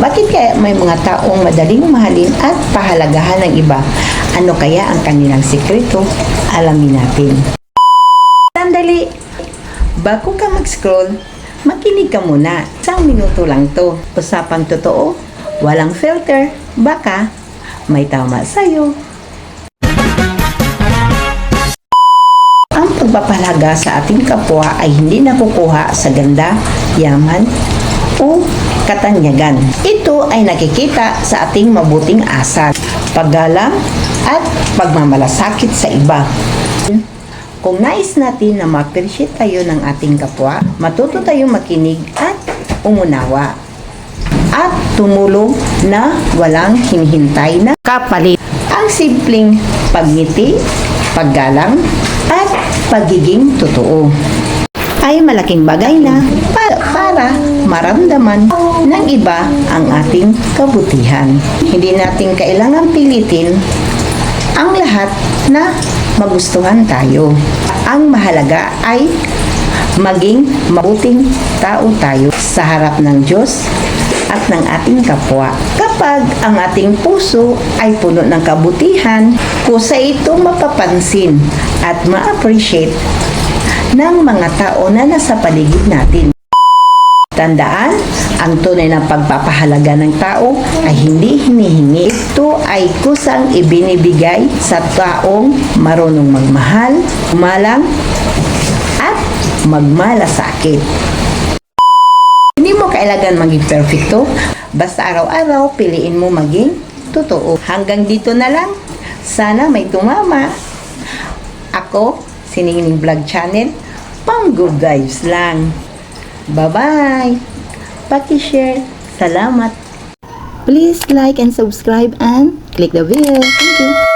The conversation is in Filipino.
Bakit kaya may mga taong madaling mahalin at pahalagahan ng iba? Ano kaya ang kanilang sikreto? Alamin natin. Sandali! Bago ka mag-scroll, makinig ka muna. 1 minuto lang to. Usapang totoo, walang filter. Baka may tama sa'yo. Ang pagpapahalaga sa ating kapwa ay hindi nakukuha sa ganda, yaman, o katanyagan. Ito ay nakikita sa ating mabuting asal, paggalang at pagmamalasakit sa iba. Kung nais natin na ma-appreciate tayo ng ating kapwa, matuto tayong makinig at umunawa at tumulong na walang hinihintay na kapalit. Ang simpleng pagngiti, paggalang, at pagiging totoo ay malaking bagay na para maramdaman ng iba ang ating kabutihan. Hindi natin kailangan pilitin ang lahat na magustuhan tayo. Ang mahalaga ay maging mabuting tao tayo sa harap ng Diyos at ng ating kapwa. Kapag ang ating puso ay puno ng kabutihan, kusa ito mapapansin at ma-appreciate ng mga tao na nasa paligid natin. Tandaan, ang tunay na pagpapahalaga ng tao ay hindi hinihingi. Ito ay kusang ibinibigay sa taong marunong magmahal, umalang, at magmalasakit. Hindi mo kailangan maging perfecto, basta araw-araw piliin mo maging totoo. Hanggang dito na lang. Sana may tumama. Ako, si Ningning Vlog Channel, pang good vibes lang. Bye-bye! Paki-share. Salamat! Please like and subscribe and click the bell. Thank you!